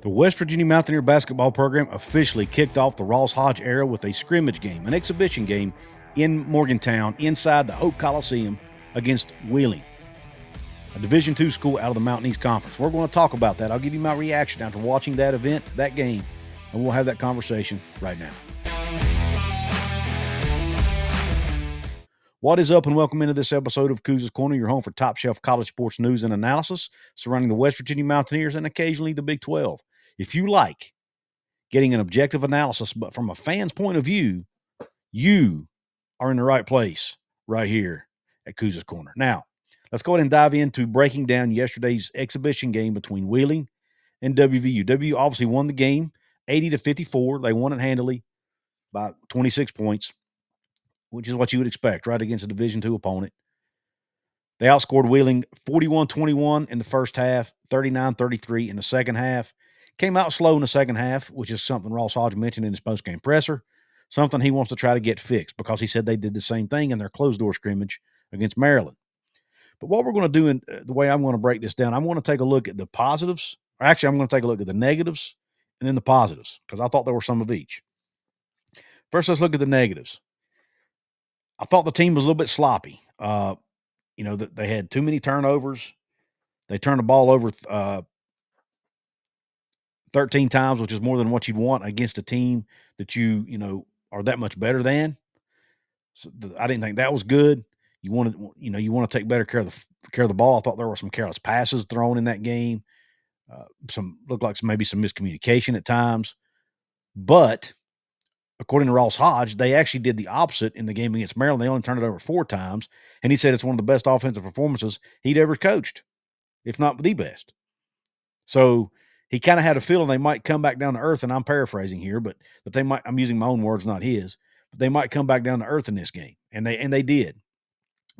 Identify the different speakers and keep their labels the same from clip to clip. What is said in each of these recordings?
Speaker 1: The West Virginia Mountaineer basketball program officially kicked off the Ross Hodge era with a scrimmage game, an exhibition game in Morgantown inside the Hope Coliseum against Wheeling, a Division II school out of the Mountain East Conference. We're going to talk about that. I'll give you my reaction after watching that event, that game, and we'll have that conversation right now. What is up, and welcome into this episode of Couz's Corner, your home for top shelf college sports news and analysis surrounding the West Virginia Mountaineers and occasionally the Big 12. If you like getting an objective analysis, but from a fan's point of view, you are in the right place right here at Couz's Corner. Now, let's go ahead and dive into breaking down yesterday's exhibition game between Wheeling and WVU. WVU obviously won the game 80-54. They won it handily by 26 points, which is what you would expect, right, against a Division II opponent. They outscored Wheeling 41-21 in the first half, 39-33 in the second half. Came out slow in the second half, which is something Ross Hodge mentioned in his postgame presser, something he wants to try to get fixed because he said they did the same thing in their closed-door scrimmage against Maryland. But what we're going to do, in the way I'm going to break this down, I'm going to take a look at the positives. Actually, I'm going to take a look at the negatives and then the positives because I thought there were some of each. First, let's look at the negatives. I thought the team was a little bit sloppy. They had too many turnovers. They turned the ball over 13 times, which is more than what you'd want against a team that you are that much better than. So I didn't think that was good. You want to take better care of the ball. I thought there were some careless passes thrown in that game. Looked like maybe some miscommunication at times. But according to Ross Hodge, they actually did the opposite in the game against Maryland. They only turned it over 4 times, and he said it's one of the best offensive performances he'd ever coached, if not the best. So he kind of had a feeling they might come back down to earth, and I'm paraphrasing here, but they might. I'm using my own words, not his. But they might come back down to earth in this game, and they did.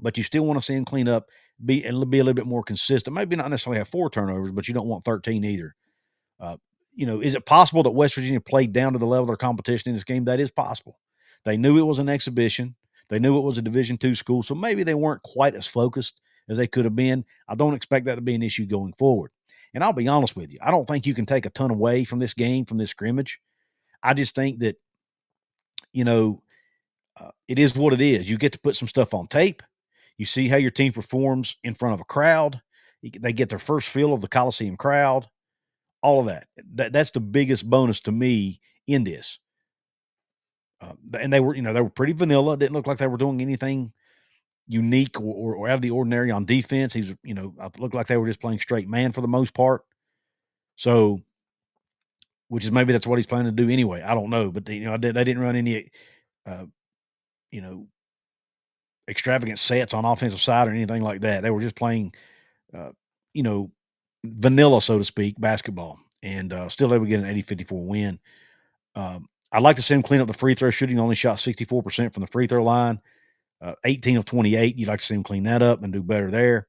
Speaker 1: But you still want to see them clean up, be a little bit more consistent. Maybe not necessarily have 4 turnovers, but you don't want 13 either. Is it possible that West Virginia played down to the level of their competition in this game? That is possible. They knew it was an exhibition. They knew it was a Division II school, so maybe they weren't quite as focused as they could have been. I don't expect that to be an issue going forward. And I'll be honest with you, I don't think you can take a ton away from this game, from this scrimmage. I just think that, it is what it is. You get to put some stuff on tape. You see how your team performs in front of a crowd. They get their first feel of the Coliseum crowd. All of that. That's the biggest bonus to me in this. And they were pretty vanilla. It didn't look like they were doing anything unique or out of the ordinary on defense. It looked like they were just playing straight man for the most part. So, which is maybe that's what he's planning to do anyway. I don't know, but they didn't run any, extravagant sets on offensive side or anything like that. They were just playing, vanilla, so to speak, basketball, and still able to get an 80-54 win. I'd like to see him clean up the free throw shooting. They only shot 64% from the free throw line, 18 of 28. You'd like to see him clean that up and do better there.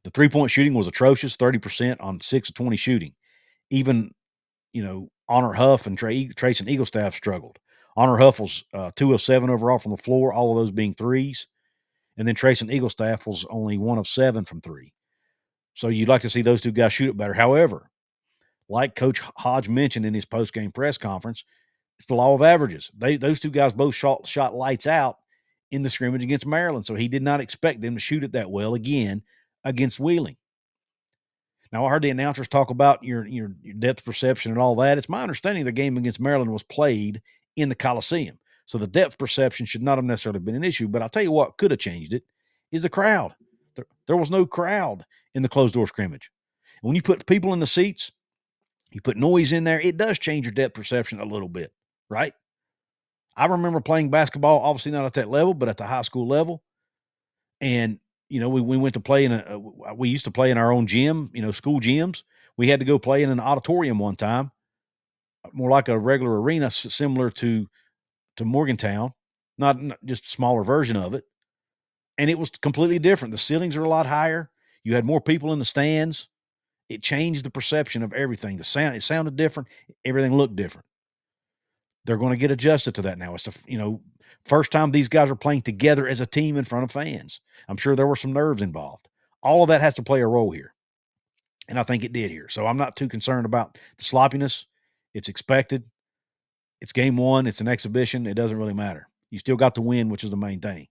Speaker 1: The three-point shooting was atrocious, 30% on 6 of 20 shooting. Even, Honor Huff and Treysen Eaglestaff struggled. Honor Huff was 2 of 7 overall from the floor, all of those being threes. And then Treysen Eaglestaff was only 1 of 7 from 3. So you'd like to see those two guys shoot it better. However, like Coach Hodge mentioned in his post-game press conference, it's the law of averages. Those two guys both shot lights out in the scrimmage against Maryland, so he did not expect them to shoot it that well again against Wheeling. Now, I heard the announcers talk about your depth perception and all that. It's my understanding the game against Maryland was played in the Coliseum, so the depth perception should not have necessarily been an issue. But I'll tell you what could have changed it is the crowd. There was no crowd in the closed-door scrimmage. And when you put people in the seats, you put noise in there, it does change your depth perception a little bit, right? I remember playing basketball, obviously not at that level, but at the high school level. And, we went to play we used to play in our own gym, school gyms. We had to go play in an auditorium one time, more like a regular arena, similar to Morgantown, not just a smaller version of it. And it was completely different. The ceilings are a lot higher. You had more people in the stands. It changed the perception of everything. It sounded different. Everything looked different. They're going to get adjusted to that now. It's the first time these guys are playing together as a team in front of fans. I'm sure there were some nerves involved. All of that has to play a role here. And I think it did here. So I'm not too concerned about the sloppiness. It's expected. It's game one. It's an exhibition. It doesn't really matter. You still got to win, which is the main thing.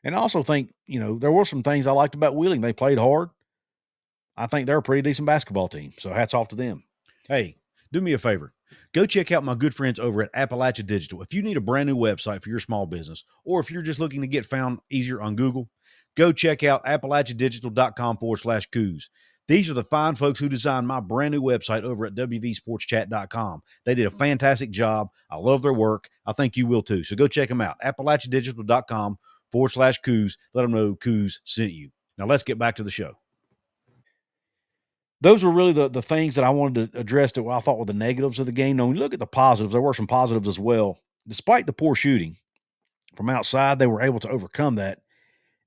Speaker 1: And I also think, there were some things I liked about Wheeling. They played hard. I think they're a pretty decent basketball team. So hats off to them. Hey, do me a favor. Go check out my good friends over at Appalachia Digital. If you need a brand new website for your small business, or if you're just looking to get found easier on Google, go check out appalachiadigital.com/Couz. These are the fine folks who designed my brand new website over at wvsportschat.com. They did a fantastic job. I love their work. I think you will too. So go check them out. appalachiadigital.com/Couz. Let them know Couz sent you. Now let's get back to the show. Those were really the things that I wanted to address that I thought were the negatives of the game. Now, when you look at the positives, there were some positives as well. Despite the poor shooting from outside, they were able to overcome that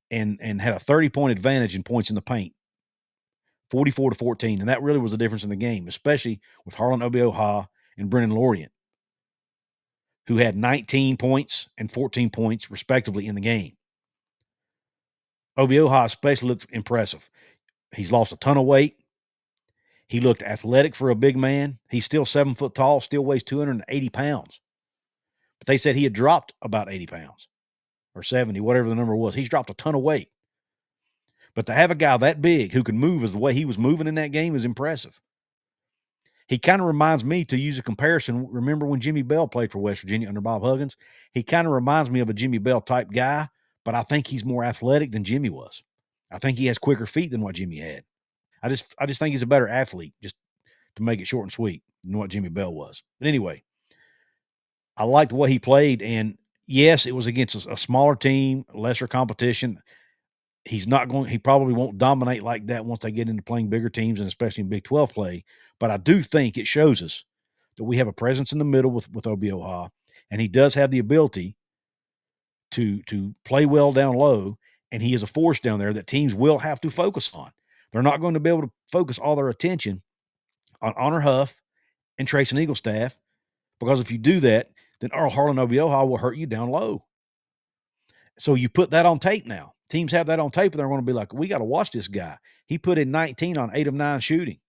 Speaker 1: and had a 30-point advantage in points in the paint, 44-14. And that really was the difference in the game, especially with Harlan Obioha and Brenen Lorient, who had 19 points and 14 points, respectively, in the game. Obioha especially looked impressive. He's lost a ton of weight. He looked athletic for a big man. He's still 7 foot tall, still weighs 280 pounds. But they said he had dropped about 80 pounds or 70, whatever the number was. He's dropped a ton of weight. But to have a guy that big who can move as the way he was moving in that game is impressive. He kind of reminds me, to use a comparison, remember when Jimmy Bell played for West Virginia under Bob Huggins? He kind of reminds me of a Jimmy Bell type guy, but I think he's more athletic than Jimmy was. I think he has quicker feet than what Jimmy had. I just think he's a better athlete, just to make it short and sweet, than what Jimmy Bell was. But anyway, I liked the way he played, and yes, it was against a smaller team, lesser competition. He probably won't dominate like that once they get into playing bigger teams, and especially in Big 12 play. But I do think it shows us that we have a presence in the middle with Obioha, and he does have the ability to play well down low, and he is a force down there that teams will have to focus on. They're not going to be able to focus all their attention on Honor Huff and Treysen Eaglestaff, because if you do that, then Harlan Obioha will hurt you down low. So you put that on tape now. Teams have that on tape, and they're going to be like, we got to watch this guy. He put in 19 on 8 of 9 shooting.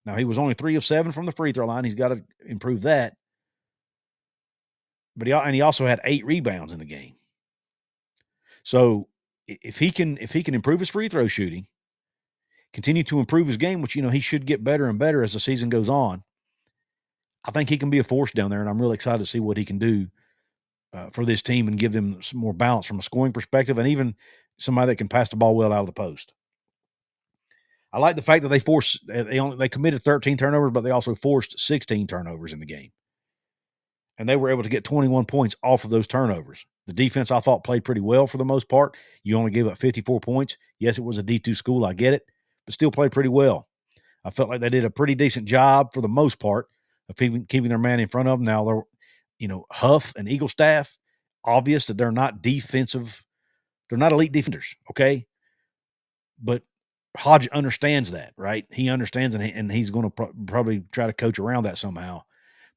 Speaker 1: Now, he was only 3 of 7 from the free throw line. He's got to improve that. But he also had 8 rebounds in the game. So if he can improve his free throw shooting, continue to improve his game, which, he should get better and better as the season goes on, I think he can be a force down there, and I'm really excited to see what he can do for this team and give them some more balance from a scoring perspective, and even somebody that can pass the ball well out of the post. I like the fact that they committed 13 turnovers, but they also forced 16 turnovers in the game. And they were able to get 21 points off of those turnovers. The defense, I thought, played pretty well for the most part. You only gave up 54 points. Yes, it was a D2 school. I get it, but still played pretty well. I felt like they did a pretty decent job for the most part of keeping their man in front of them. Now, they're, Huff and Eaglestaff, obvious that they're not defensive. They're not elite defenders, okay? But Hodge understands that, right? He understands, and he's going to probably try to coach around that somehow.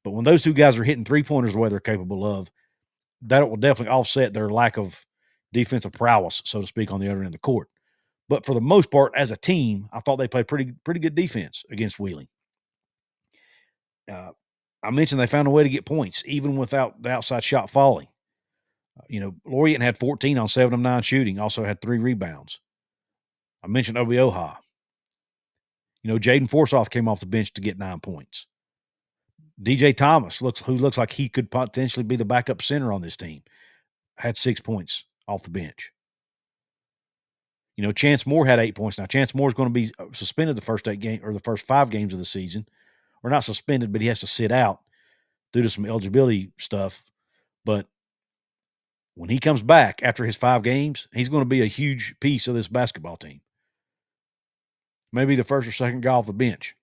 Speaker 1: But when those two guys are hitting three-pointers the way they're capable of, that will definitely offset their lack of defensive prowess, so to speak, on the other end of the court. But for the most part, as a team, I thought they played pretty good defense against Wheeling. I mentioned they found a way to get points, even without the outside shot falling. Lorient had 14 on 7 of 9 shooting, also had 3 rebounds. I mentioned Obioha. Jaden Forsyth came off the bench to get 9 points. DJ Thomas who looks like he could potentially be the backup center on this team, had 6 points off the bench. Chance Moore had 8 points. Now, Chance Moore is going to be suspended the first 5 games of the season, or not suspended, but he has to sit out due to some eligibility stuff. But when he comes back after his 5 games, he's going to be a huge piece of this basketball team. Maybe the first or second guy off the bench.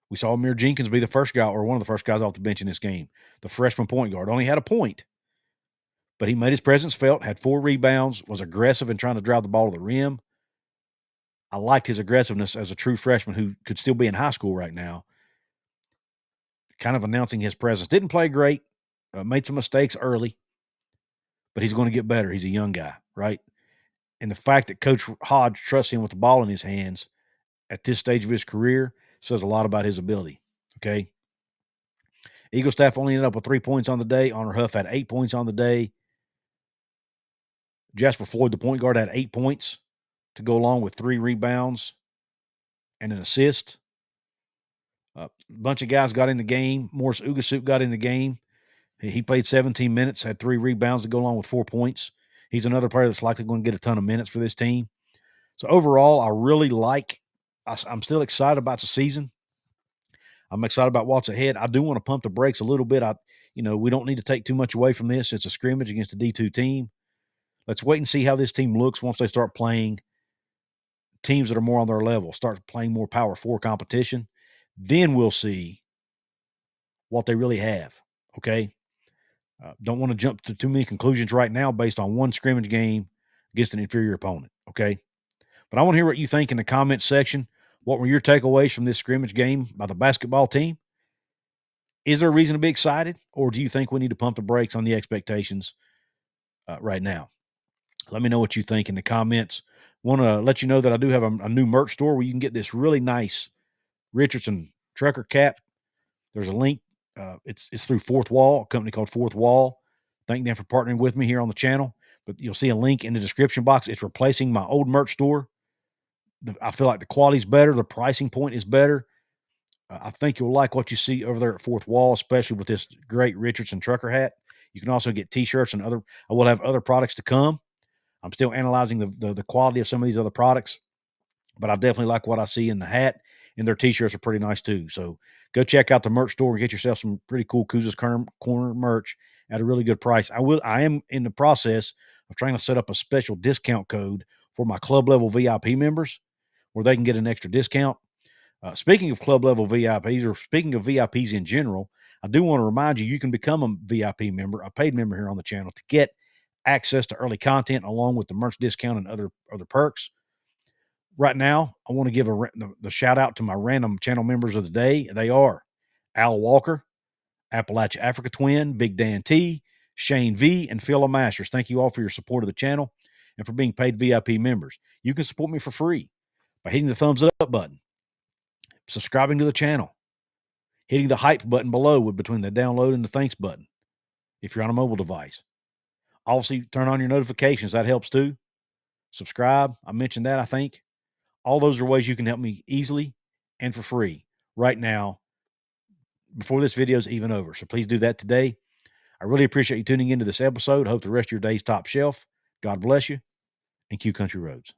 Speaker 1: We saw Amir Jenkins be the first guy, or one of the first guys off the bench in this game. The freshman point guard only had a point, but he made his presence felt, had 4 rebounds, was aggressive in trying to drive the ball to the rim. I liked his aggressiveness as a true freshman who could still be in high school right now, kind of announcing his presence. Didn't play great, made some mistakes early, but he's going to get better. He's a young guy, right? And the fact that Coach Hodge trusts him with the ball in his hands at this stage of his career says a lot about his ability. Okay. Eaglestaff only ended up with 3 points on the day. Honor Huff had 8 points on the day. Jasper Floyd, the point guard, had 8 points to go along with 3 rebounds and an assist. A bunch of guys got in the game. Morris Ugasuk got in the game. He played 17 minutes, had 3 rebounds to go along with 4 points. He's another player that's likely going to get a ton of minutes for this team. So overall, I really I'm still excited about the season. I'm excited about what's ahead. I do want to pump the brakes a little bit. We don't need to take too much away from this. It's a scrimmage against a D2 team. Let's wait and see how this team looks once they start playing teams that are more on their level, start playing more Power 4 competition. Then we'll see what they really have, okay? Don't want to jump to too many conclusions right now based on one scrimmage game against an inferior opponent, okay? But I want to hear what you think in the comments section. What were your takeaways from this scrimmage game by the basketball team? Is there a reason to be excited, or do you think we need to pump the brakes on the expectations right now? Let me know what you think in the comments. Want to let you know that I do have a new merch store where you can get this really nice Richardson trucker cap. There's a link. It's through Fourth Wall, a company called Fourth Wall. Thank them for partnering with me here on the channel. But you'll see a link in the description box. It's replacing my old merch store. I feel like the quality's better. The pricing point is better. I think you'll like what you see over there at Fourth Wall, especially with this great Richardson trucker hat. You can also get T-shirts and I will have other products to come. I'm still analyzing the quality of some of these other products, but I definitely like what I see in the hat, and their T-shirts are pretty nice too. So go check out the merch store and get yourself some pretty cool Couz's Corner merch at a really good price. I am in the process of trying to set up a special discount code for my club level VIP members where they can get an extra discount. Speaking of club level VIPs, or speaking of VIPs in general, I do want to remind you, you can become a VIP member, a paid member here on the channel, to get access to early content along with the merch discount and other perks. Right now, I want to give the shout out to my random channel members of the day. They are Al Walker, Appalachia Africa Twin, Big Dan T, Shane V, and Phil Masters. Thank you all for your support of the channel and for being paid VIP members. You can support me for free by hitting the thumbs up button, subscribing to the channel, hitting the hype button below between the download and the thanks button if you're on a mobile device. Obviously, turn on your notifications. That helps too. Subscribe. I mentioned that, I think. All those are ways you can help me easily and for free right now before this video is even over. So please do that today. I really appreciate you tuning into this episode. Hope the rest of your day's top shelf. God bless you, and Q Country Roads.